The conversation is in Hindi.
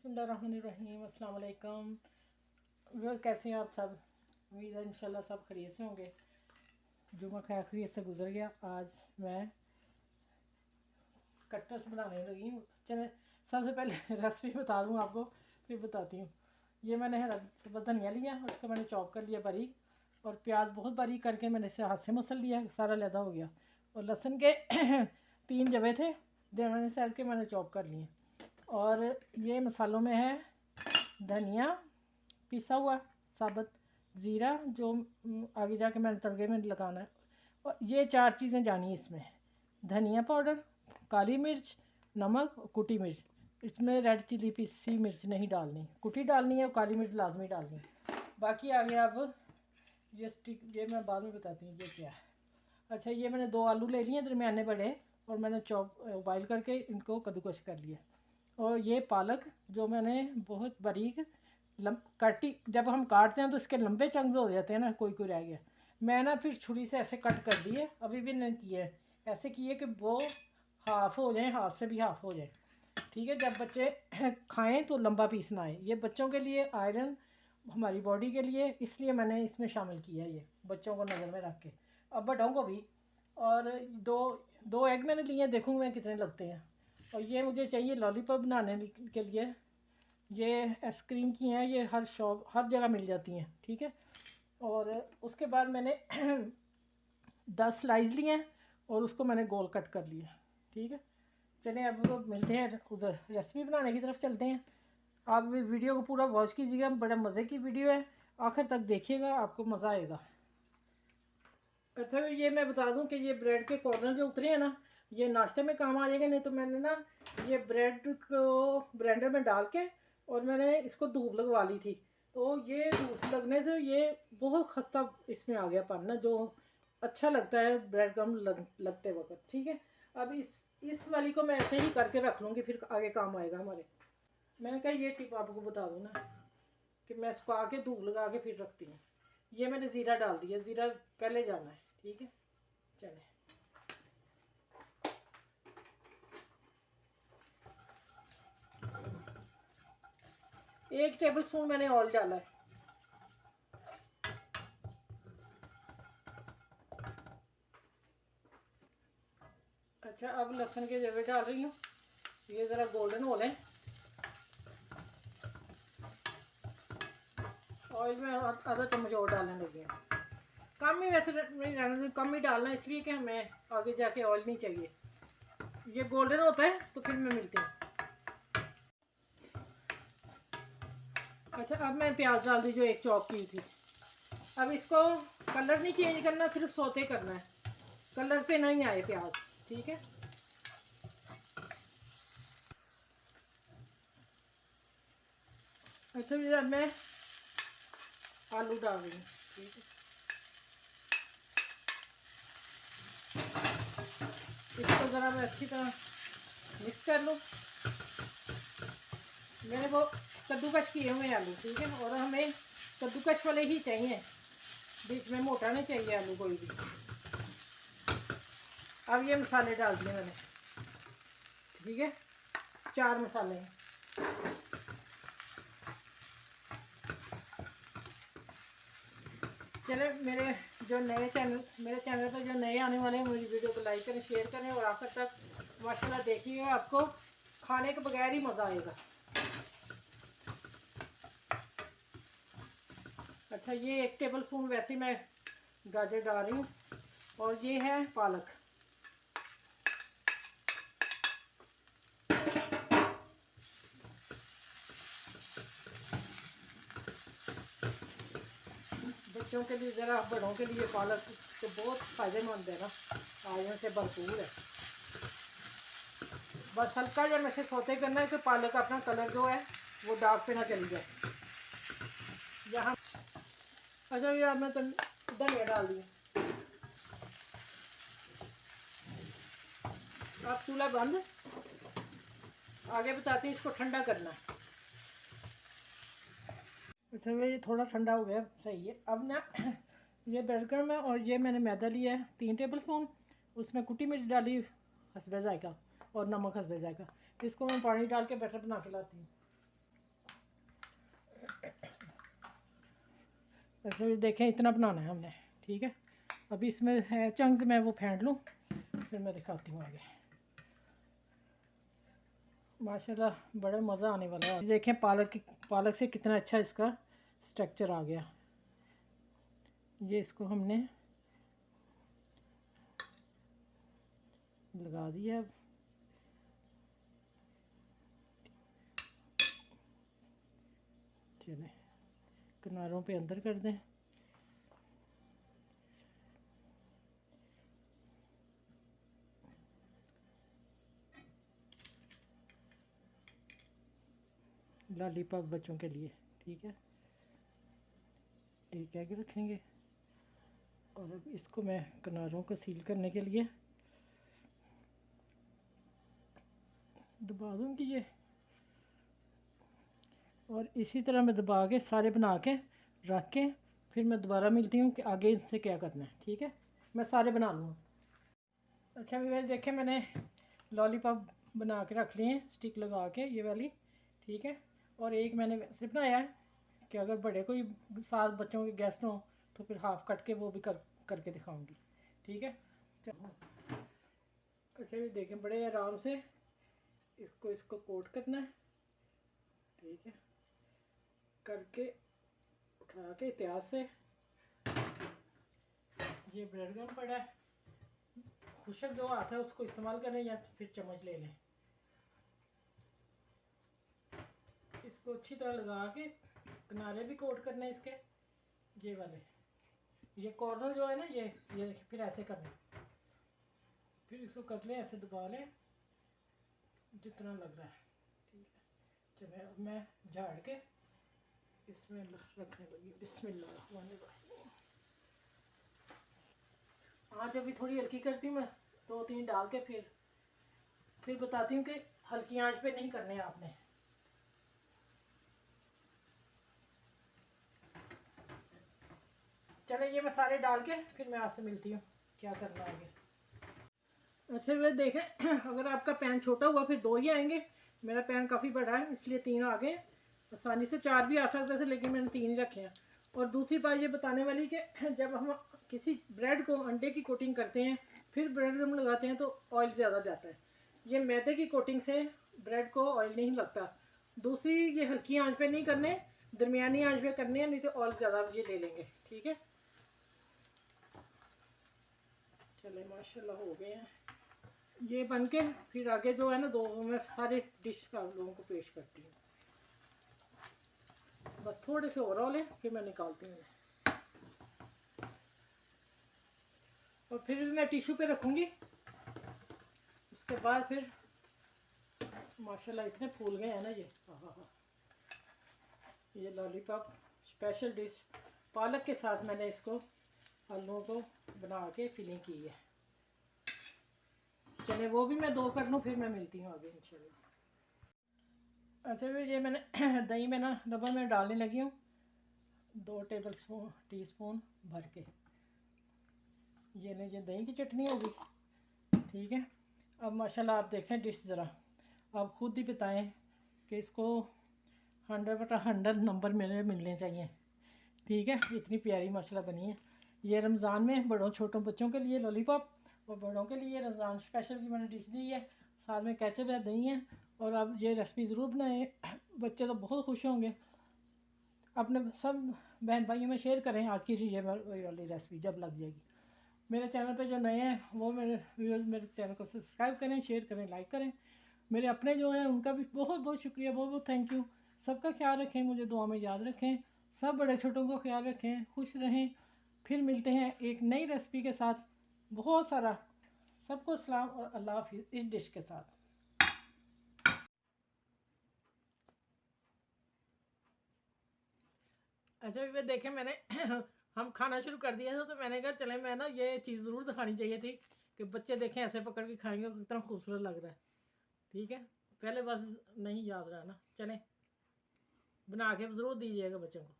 बिस्मिल्लाहिर्रहमानिर्रहीम अस्सलाम वालेकुम। वो कैसे हैं आप सब? उम्मीद है इंशाल्लाह सब खैरियत से होंगे। जुमा खैरियत से गुजर गया। आज मैं कटलेट्स बनाने लगी हूँ। चले सबसे पहले रेसिपी बता दूँ आपको, फिर बताती हूँ। ये मैंने हरा धनिया लिया, उसको मैंने चॉप कर लिया बारीक, और प्याज बहुत बारीक करके मैंने इसे हाथ से मसल लिया, सारा लहदा हो गया। और लहसुन के 3 जबे थे, दरमियाने साइज़ के, मैंने चॉप कर लिए। और ये मसालों में है धनिया पिसा हुआ, साबुत ज़ीरा जो आगे जाके मैंने तड़के में लगाना है। और ये 4 चीज़ें जानी इसमें: धनिया पाउडर, काली मिर्च, नमक और कुटी मिर्च। इसमें रेड चिली पिसी मिर्च नहीं डालनी, कुटी डालनी है, और काली मिर्च लाजमी डालनी है। बाकी आ गया अब ये स्टिक, ये मैं बाद में बताती हूँ ये क्या है। अच्छा, ये मैंने 2 आलू ले लिए दरमियाने बड़े, और मैंने चॉप बॉइल करके इनको कद्दूकस कर लिया। और ये पालक जो मैंने बहुत बारीक काटी, जब हम काटते हैं तो इसके लंबे चंक्स हो जाते हैं ना, कोई कोई रह गया, मैं ना फिर छुरी से ऐसे कट कर दिए। अभी भी नहीं किए, ऐसे किए कि वो हाफ़ हो जाए, हाफ से भी हाफ़ हो जाए। ठीक है, जब बच्चे खाएं तो लंबा पीस ना आए। ये बच्चों के लिए आयरन, हमारी बॉडी के लिए, इसलिए मैंने इसमें शामिल किया है, ये बच्चों को नज़र में रख के, अब बड़ों को भी। और दो एग मैंने लिए, देखूँगी मैं कितने लगते हैं। और ये मुझे चाहिए लॉलीपॉप बनाने के लिए। ये आइसक्रीम की हैं, ये हर शॉप हर जगह मिल जाती हैं। ठीक है, और उसके बाद मैंने 10 स्लाइस लिए हैं, और उसको मैंने गोल कट कर लिया। ठीक है, चलें अब तो मिलते हैं, उधर रेसिपी बनाने की तरफ चलते हैं। आप वीडियो को पूरा वॉच कीजिएगा, बड़ा मज़े की वीडियो है, आखिर तक देखिएगा, आपको मज़ा आएगा। अच्छा, ये मैं बता दूं कि ये ब्रेड के कॉर्नर जो उतरे हैं ना, ये नाश्ते में काम आ जाएगा। नहीं तो मैंने ना ये ब्रेड को ब्लेंडर में डाल के, और मैंने इसको धूप लगवा ली थी, तो ये धूप लगने से ये बहुत खस्ता इसमें आ गया पान ना, जो अच्छा लगता है ब्रेड गम लगते वक्त। ठीक है, अब इस वाली को मैं ऐसे ही करके रख लूँगी, फिर आगे काम आएगा हमारे। मैंने कहा ये टिप आपको बता दूँ ना, कि मैं सुखा के धूप लगा के फिर रखती हूँ। ये मैंने ज़ीरा डाल दिया, ज़ीरा पहले जाना है। ठीक है, चले। 1 टेबल स्पून मैंने ऑयल डाला है। अच्छा, अब लहसुन के जवे डाल रही हूँ, ये ज़रा गोल्डन हो लें। ऑयल में आधा चम्मच और डालने लगे हैं। कम ही वैसे नहीं डालना, कम ही डालना, इसलिए कि हमें आगे जाके ऑयल नहीं चाहिए। ये गोल्डन होता है तो फिर मैं मिलती हूँ। अच्छा, अब मैं प्याज डाल दी जो 1 चॉप की थी। अब इसको कलर नहीं चेंज करना, सिर्फ सौते करना है, कलर पे नहीं आए प्याज। ठीक है, अच्छा, अब मैं आलू डाल रही हूँ। ठीक है, इसको ज़रा मैं अच्छी तरह मिक्स कर लूँ। मैंने वो कद्दूकश किए हुए आलू। ठीक है, और हमें कद्दूकश वाले ही चाहिए, बीच में मोटा नहीं चाहिए आलू कोई भी। अब ये मसाले डाल दिए मैंने। ठीक है, 4 मसाले हैं। चले, मेरे चैनल पर जो नए आने वाले हैं, मेरी वीडियो को लाइक करें, शेयर करें, और आखिर तक माशाल्लाह देखिएगा, आपको खाने के बगैर ही मज़ा आएगा। अच्छा, ये 1 टेबल स्पून वैसे मैं गाजर डाल रही हूँ, और ये है पालक। बच्चों के लिए, ज़रा बड़ों के लिए पालक तो बहुत फ़ायदेमंद है ना, आयरन से भरपूर है। बस हल्का जब ऐसे सौते करना है कि पालक अपना कलर जो है वो दाग पे ना चली जाए। यहाँ अच्छा, ये आपने धनिया डाल दिया। आप चूल्हा बंद, आगे बताती हूँ, इसको ठंडा करना। अच्छा, ये थोड़ा ठंडा हो गया, सही है। अब ना ये बर्गर में, और ये मैंने मैदा लिया है 3 टेबल स्पून, उसमें कुटी मिर्च डाली हस्बे जायका, और नमक हस्बे जायका। इसको मैं पानी डाल के बैटर बना के लाती हूँ। अच्छा ये देखें इतना बनाना है हमने, ठीक है। अभी इसमें है चंक्स, मैं वो फेंट लूँ फिर मैं दिखाती हूँ आगे। माशाल्लाह बड़ा मज़ा आने वाला है। देखें पालक से कितना अच्छा इसका स्ट्रक्चर आ गया। ये इसको हमने लगा दिया। अब चलें किनारों पे अंदर कर दें। लॉलीपॉप बच्चों के लिए, ठीक है। एक एग रखेंगे और अब इसको मैं किनारों को सील करने के लिए दबा दूँगी ये, और इसी तरह मैं दबा के सारे बना के रख के फिर मैं दोबारा मिलती हूँ कि आगे इनसे क्या करना है, ठीक है। मैं सारे बना लूँ। अच्छा व्यूअर्स देखें मैंने लॉलीपॉप बना के रख लिए हैं स्टिक लगा के, ये वाली, ठीक है। और एक मैंने वैसे बनाया है कि अगर बड़े कोई 7 बच्चों के गेस्ट हों तो फिर हाफ कट के वो भी करके दिखाऊंगी, ठीक है। अच्छा ये देखें बड़े आराम से इसको कोट करना है, ठीक है। करके उठा के इतिहास से ये ब्रेड गम पड़ा है, खुशक जो आता है उसको इस्तेमाल करें या फिर चम्मच ले लें। इसको अच्छी तरह लगा के किनारे भी कोट करने हैं इसके, ये वाले, ये कॉर्नर जो है ना ये फिर ऐसे करना, फिर इसको कर लें, ऐसे दबा लें जितना लग रहा है, ठीक है। चलो मैं झाड़ के इसमें रखने लगी। बिस्मिल्लाह। आज अभी थोड़ी हल्की करती हूँ मैं, 2-3 डाल के फिर बताती हूँ कि हल्की आंच पे नहीं करने आपने। चले ये मैं सारे डाल के फिर मैं आपसे मिलती हूँ क्या करना है आगे। अच्छा वे देखें अगर आपका पैन छोटा हुआ फिर 2 ही आएंगे, मेरा पैन काफ़ी बड़ा है इसलिए 3 आ गए। आसानी से 4 भी आ सकते थे लेकिन मैंने 3 ही रखे हैं। और दूसरी बात ये बताने वाली कि जब हम किसी ब्रेड को अंडे की कोटिंग करते हैं फिर ब्रेड हम लगाते हैं तो ऑयल ज़्यादा जाता है। ये मैदे की कोटिंग से ब्रेड को ऑयल नहीं लगता। दूसरी ये हल्की आंच पे नहीं करने, दरमियानी आंच पे करने हैं, नहीं तो ऑयल ज़्यादा ये ले लेंगे, ठीक है। चले माशाल्लाह हो गए हैं ये बन के। फिर आगे जो है ना 2 मैं सारे डिश का लोगों को पेश करती हूँ। बस थोड़े से और ऑयल फिर मैं निकालती हूँ और फिर मैं टिश्यू पे रखूँगी। उसके बाद फिर माशाल्लाह इतने फूल गए हैं ना ये लॉलीपॉप स्पेशल डिश पालक के साथ मैंने इसको आलूओं को बना के फिलिंग की है। चले वो भी मैं 2 कर लूँ फिर मैं मिलती हूँ आगे इंशाल्लाह। अच्छा फिर ये मैंने दही में ना डब्बा में डालने लगी हूँ 2 टीस्पून भर के। ये दही की चटनी होगी, ठीक है। अब माशाल्लाह आप देखें डिश ज़रा, आप खुद ही बताएं कि इसको 100/100 नंबर मेरे मिलने चाहिए, ठीक है। इतनी प्यारी माशाल्लाह बनी है। ये रमज़ान में बड़ों छोटों बच्चों के लिए लॉलीपॉप और बड़ों के लिए रमज़ान स्पेशल की मैंने डिश दी है। साथ में केचप है, दही है। और आप ये रेसिपी ज़रूर बनाएं, बच्चे तो बहुत खुश होंगे। अपने सब बहन भाइयों में शेयर करें आज की ये वाली रेसिपी जब लग जाएगी। मेरे चैनल पे जो नए हैं वो मेरे व्यूअर्स मेरे चैनल को सब्सक्राइब करें, शेयर करें, लाइक करें। मेरे अपने जो हैं उनका भी बहुत बहुत शुक्रिया, बहुत बहुत थैंक यू। सबका ख्याल रखें, मुझे दुआ में याद रखें। सब बड़े छोटों का ख्याल रखें, खुश रहें। फिर मिलते हैं एक नई रेसिपी के साथ। बहुत सारा सबको सलाम और अल्लाह हाफिज़ इस डिश के साथ। अच्छा भी देखें मैंने हम खाना शुरू कर दिया था तो मैंने कहा चले मैं ना ये चीज़ ज़रूर दिखानी चाहिए थी कि बच्चे देखें ऐसे पकड़ के खाएंगे कितना खूबसूरत लग रहा है, ठीक है। पहले बस नहीं याद रहा ना, चलें बना के ज़रूर दीजिएगा बच्चों को।